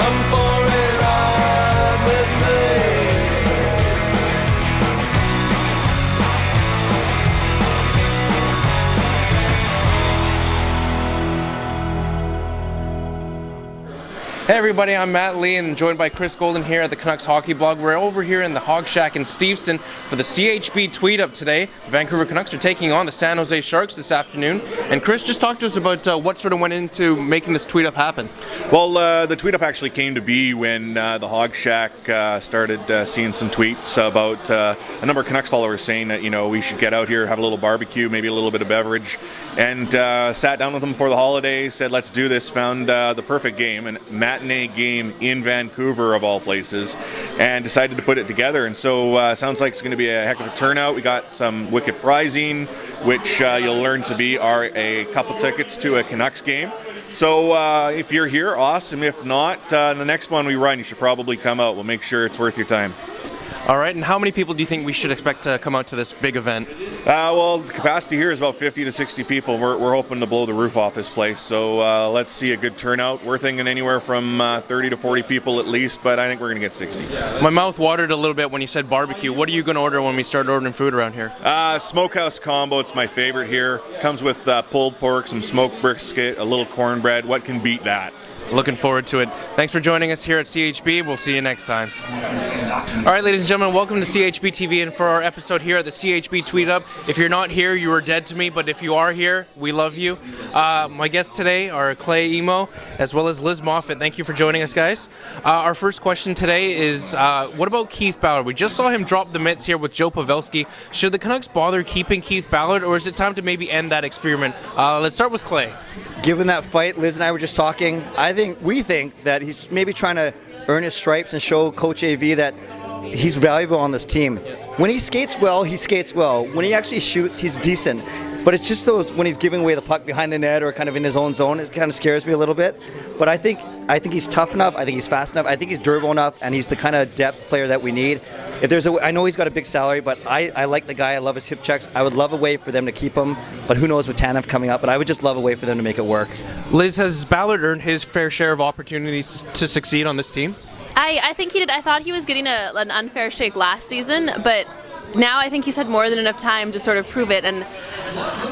Come for a ride with me. Hey everybody, I'm Matt Lee and joined by Chris Golden here at the Canucks Hockey Blog. We're over here in the Hogshack in Steveston for the CHB Tweetup today. The Vancouver Canucks are taking on the San Jose Sharks this afternoon. And Chris, just talk to us about what sort of went into making this Tweetup happen. Well, the Tweetup actually came to be when the Hogshack started seeing some tweets about a number of Canucks followers saying that, we should get out here, have a little barbecue, maybe a little bit of beverage, and sat down with them before the holidays, said let's do this, found the perfect game, and matinee game in Vancouver of all places, and decided to put it together. And so sounds like it's going to be a heck of a turnout. We got some wicked prizing, which you'll learn to be are a couple tickets to a Canucks game. So if you're here, awesome. If not, the next one we run, you should probably come out. We'll make sure it's worth your time. All right, and how many people do you think we should expect to come out to this big event? Well, the capacity here is about 50 to 60 people. We're hoping to blow the roof off this place. So let's see a good turnout. We're thinking anywhere from 30 to 40 people at least, but I think we're going to get 60. My mouth watered a little bit when you said barbecue. What are you going to order when we start ordering food around here? Smokehouse combo. It's my favorite here. Comes with pulled pork, some smoked brisket, a little cornbread. What can beat that? Looking forward to it. Thanks for joining us here at CHB. We'll see you next time. All right, ladies and gentlemen, welcome to CHB TV and for our episode here at the CHB Tweetup. If you're not here, you are dead to me, but if you are here, we love you. My guests today are Clay Emo as well as Liz Moffat. Thank you for joining us, guys. Our first question today is, what about Keith Ballard? We just saw him drop the mitts here with Joe Pavelski. Should the Canucks bother keeping Keith Ballard, or is it time to maybe end that experiment? Let's start with Clay. Given that fight, Liz and I were just talking, we think that he's maybe trying to earn his stripes and show Coach AV that he's valuable on this team. When he skates well, he skates well. When he actually shoots, he's decent. But it's just those when he's giving away the puck behind the net or kind of in his own zone, it kind of scares me a little bit. But I think he's tough enough. I think he's fast enough. I think he's durable enough, and he's the kind of depth player that we need. I know he's got a big salary, but I like the guy. I love his hip checks. I would love a way for them to keep him, but who knows with Tanev coming up. But I would just love a way for them to make it work. Liz, has Ballard earned his fair share of opportunities to succeed on this team? I think he did. I thought he was getting an unfair shake last season, but now I think he's had more than enough time to sort of prove it, and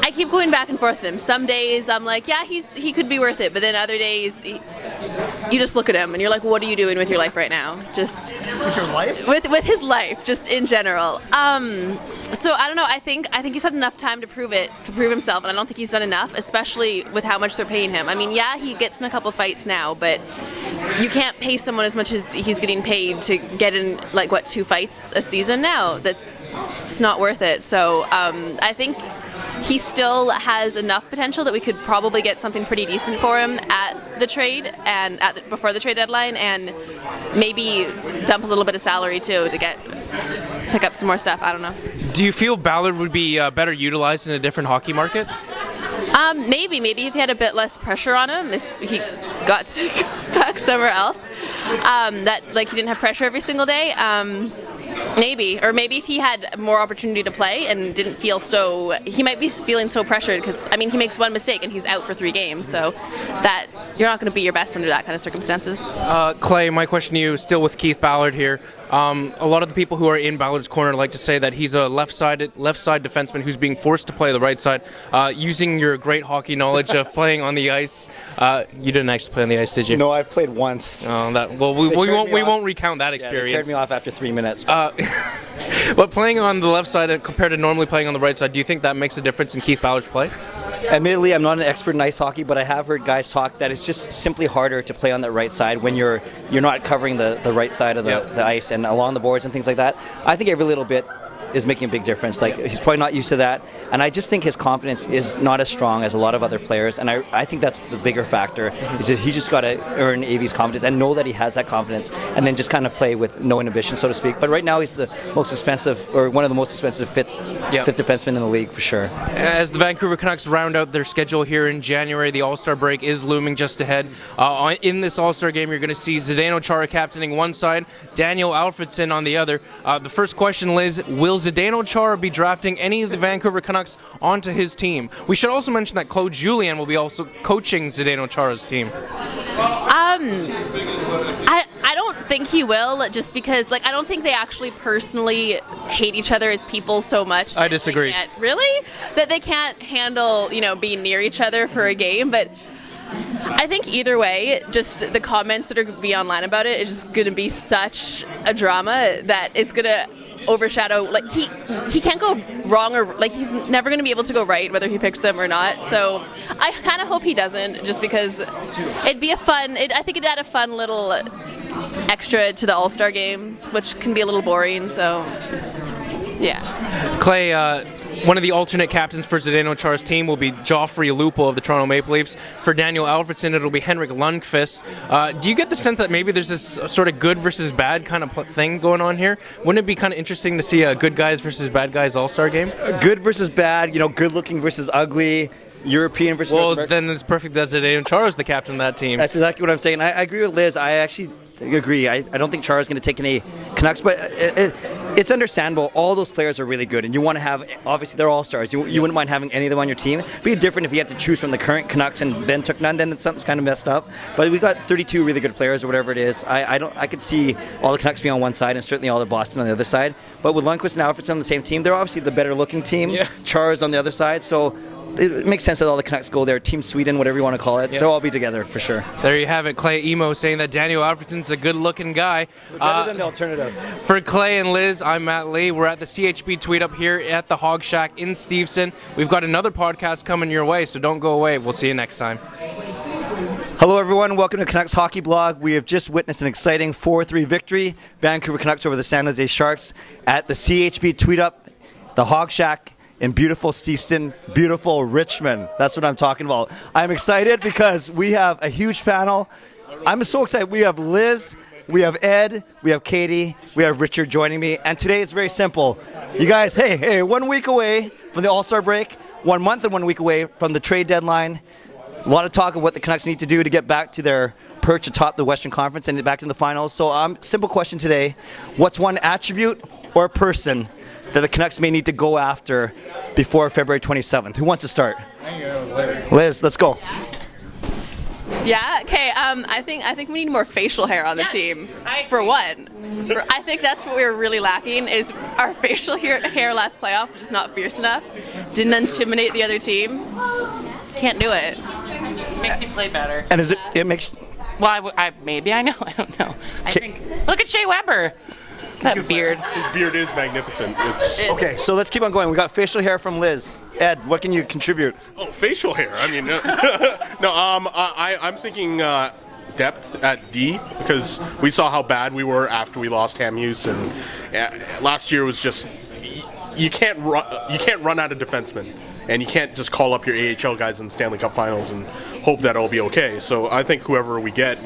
I keep going back and forth with him. Some days I'm like, yeah, he could be worth it, but then other days you just look at him and you're like, what are you doing with your life right now? Just with your life? With his life, just in general. So I don't know. I think he's had enough time to prove himself, and I don't think he's done enough, especially with how much they're paying him. I mean, yeah, he gets in a couple fights now, but you can't pay someone as much as he's getting paid to get in 2 fights a season now. It's not worth it. So I think he still has enough potential that we could probably get something pretty decent for him at the trade and before the trade deadline, and maybe dump a little bit of salary too to pick up some more stuff. I don't know. Do you feel Ballard would be better utilized in a different hockey market? Maybe if he had a bit less pressure on him, if he got to go back somewhere else, that he didn't have pressure every single day. Maybe if he had more opportunity to play and didn't feel so, he might be feeling so pressured because, he makes one mistake and he's out for 3 games, so that you're not going to be your best under that kind of circumstances. Clay, my question to you, still with Keith Ballard here. A lot of the people who are in Ballard's corner like to say that he's a left side defenseman who's being forced to play the right side. Using your great hockey knowledge of playing on the ice, you didn't actually play on the ice, did you? No, I played once. We won't recount that experience. They carried me off after 3 minutes. But playing on the left side compared to normally playing on the right side, do you think that makes a difference in Keith Ballard's play? Admittedly, I'm not an expert in ice hockey, but I have heard guys talk that it's just simply harder to play on the right side when you're not covering the right side of the ice and along the boards and things like that. I think every little bit is making a big difference. He's probably not used to that, and I just think his confidence is not as strong as a lot of other players, and I think that's the bigger factor, is that he just got to earn AV's confidence and know that he has that confidence, and then just kind of play with no inhibition, so to speak. But right now he's the most expensive, or one of the most expensive fifth defensemen in the league for sure. As the Vancouver Canucks round out their schedule here in January, the All-Star break is looming just ahead. In this All-Star game, you're going to see Zdeno Chara captaining one side, Daniel Alfredsson on the other. The first question, Liz, will will Zdeno Chara be drafting any of the Vancouver Canucks onto his team? We should also mention that Claude Julien will be also coaching Zdeno Chara's team. I don't think he will, just because I don't think they actually personally hate each other as people so much. I disagree. That they can't handle being near each other for a game. But I think either way, just the comments that are going to be online about it is just going to be such a drama that it's going to overshadow. He can't go wrong, or he's never going to be able to go right whether he picks them or not. So I kind of hope he doesn't, just because it'd be a fun. I think it'd add a fun little extra to the All-Star game, which can be a little boring. So yeah. Clay, one of the alternate captains for Zdeno Chara's team will be Joffrey Lupul of the Toronto Maple Leafs. For Daniel Alfredsson, it'll be Henrik Lundqvist. Do you get the sense that maybe there's this sort of good versus bad kind of thing going on here? Wouldn't it be kind of interesting to see a good guys versus bad guys All-Star game? Good versus bad, good looking versus ugly, European versus North American. Then it's perfect that Zdeno Chara's the captain of that team. That's exactly what I'm saying. I agree with Liz. I actually agree. I don't think Chara's going to take any Canucks, but it's understandable. All those players are really good, and you want to have, obviously, they're all-stars. You wouldn't mind having any of them on your team. It'd be different if you had to choose from the current Canucks and then took none, then something's kind of messed up. But we've got 32 really good players or whatever it is. I could see all the Canucks being on one side and certainly all the Boston on the other side. But with Lundqvist and Alfredsson on the same team, they're obviously the better-looking team. Yeah. Chara's on the other side, so it makes sense that all the Canucks go there. Team Sweden, whatever you want to call it. They'll all be together for sure. There you have it. Clay Emo saying that Daniel Alfredsson's a good-looking guy. Better than the alternative. For Clay and Liz, I'm Matt Lee. We're at the CHB Tweetup here at the Hogshack in Steveston. We've got another podcast coming your way, so don't go away. We'll see you next time. Hello everyone, welcome to Canucks Hockey Blog. We have just witnessed an exciting 4-3 victory. Vancouver Canucks over the San Jose Sharks at the CHB Tweetup, the Hogshack in beautiful Steveston, beautiful Richmond. That's what I'm talking about. I'm excited because we have a huge panel. I'm so excited. We have Liz, we have Ed, we have Katie, we have Richard joining me. And today it's very simple. You guys, hey, 1 week away from the All-Star break, 1 month and 1 week away from the trade deadline. A lot of talk of what the Canucks need to do to get back to their perch atop the Western Conference and back in the finals. So simple question today. What's one attribute or person that the Canucks may need to go after before February 27th? Who wants to start? Liz, let's go. Yeah. Okay. I think we need more facial hair on the team. For one, I think that's what we were really lacking. Is our facial hair last playoff was just not fierce enough. Didn't intimidate the other team. Can't do it. Makes you play better. And it makes... Well, maybe I know. I don't know. I think. Look at Shea Weber. That beard. His beard is magnificent. Okay, so let's keep on going. We got facial hair from Liz. Ed, what can you contribute? Oh, facial hair. I mean, no. I'm thinking depth at D, because we saw how bad we were after we lost Cam Hughes, and last year was just you can't run out of defensemen, and you can't just call up your AHL guys in the Stanley Cup Finals and hope that it'll be okay. So I think whoever we get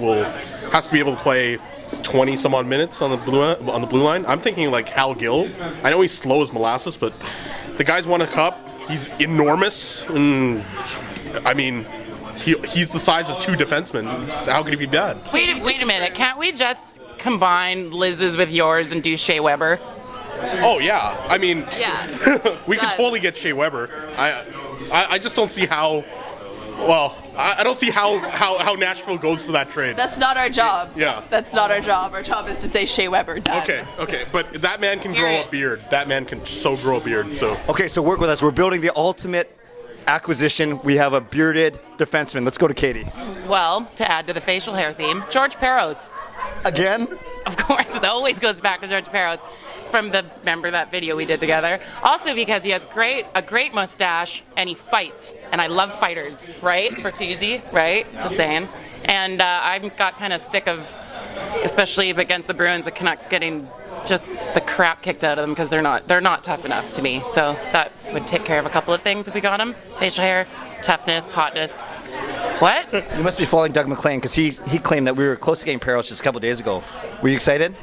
has to be able to play 20 some odd minutes on the blue line. I'm thinking like Hal Gill. I know he's slow as molasses, but the guy's won a cup. He's enormous, and I mean, he's the size of two defensemen. So how could he be bad? Wait a minute. Can't we just combine Liz's with yours and do Shea Weber? Oh yeah. I mean, Yeah. we could totally get Shea Weber. I just don't see how. Well, I don't see how Nashville goes for that trade. That's not our job. Yeah. That's not our job. Our job is to say Shea Weber. Done. Okay, but that man can grow a beard. That man can so grow a beard. So. Okay, so work with us. We're building the ultimate acquisition. We have a bearded defenseman. Let's go to Katie. Well, to add to the facial hair theme, George Peros. Again? Of course, it always goes back to George Peros. Remember that video we did together? Also because he has a great mustache and he fights, and I love fighters, right? Bertuzzi, right? Just saying. And I got kind of sick of, especially against the Bruins, the Canucks getting just the crap kicked out of them because they're not tough enough to me. So that would take care of a couple of things if we got them: facial hair, toughness, hotness. What? You must be following Doug McLean, because he claimed that we were close to getting Peros just a couple days ago. Were you excited?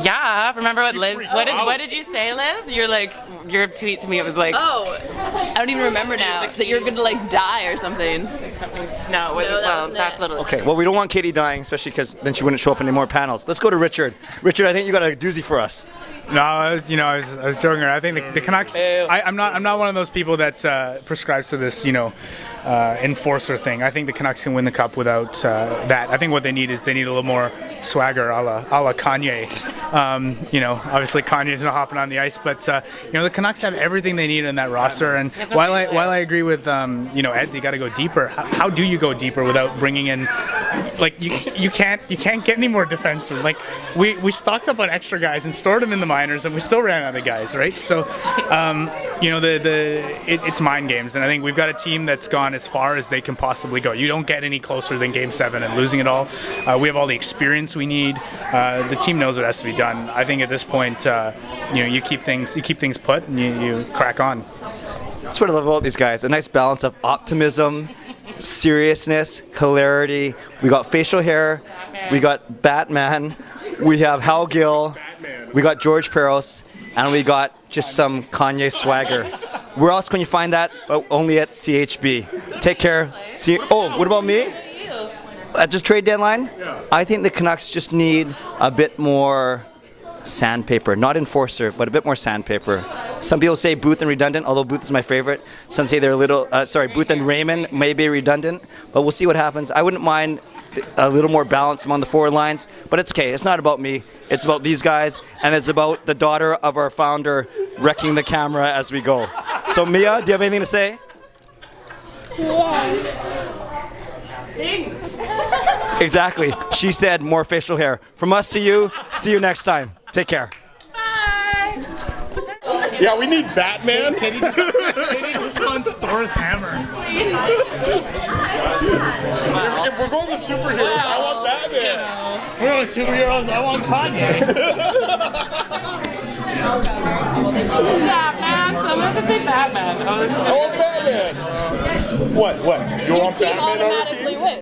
Yeah, remember what Liz? What did you say, Liz? You're like, your tweet to me. It was like, Oh, I don't even remember now. That you're gonna like die or something. no, it wasn't. that Well, wasn't that's it. little. Okay, well, we don't want Katie dying, especially because then she wouldn't show up in any more panels. Let's go to Richard. Richard, I think you got a doozy for us. No, I was joking around. I think the Canucks. I'm not one of those people that prescribes to this, enforcer thing. I think the Canucks can win the cup without that. I think what they need is a little more swagger, a la Kanye. Obviously Kanye's not hopping on the ice, but the Canucks have everything they need in that roster. And while I agree with Ed, they got to go deeper. How do you go deeper without bringing in you can't get any more defensemen. Like we stocked up on extra guys and stored them in the minors, and we still ran out of guys, right? So it's mind games, and I think we've got a team that's gone as far as they can possibly go. You don't get any closer than Game 7 and losing it all. We have all the experience we need. The team knows what has to be done. I think at this point, you keep things put and you crack on. That's what I love about these guys. A nice balance of optimism, seriousness, hilarity. We got facial hair. We got Batman. We have Hal Gill. We got George Peros. And we got just some Kanye swagger. Where else can you find that? Oh, only at CHB. Take care. What about me? At this trade deadline? I think the Canucks just need a bit more sandpaper. Not enforcer, but a bit more sandpaper. Some people say Booth and redundant, although Booth is my favorite. Some say they're a little, Booth and Raymond may be redundant, but we'll see what happens. I wouldn't mind a little more balance among the forward lines, but it's okay. It's not about me. It's about these guys, and it's about the daughter of our founder wrecking the camera as we go. So Mia, do you have anything to say? Sing. Exactly. She said more facial hair. From us to you, see you next time. Take care. Bye. Yeah, we need Batman. Katie just wants Thor's hammer. If we're going with superheroes, I want Batman. We're going with superheroes. I want Kanye. Batman. Someone has to say Batman. Oh, this is I want Batman. What? You want Team Batman on our team? automatically wins.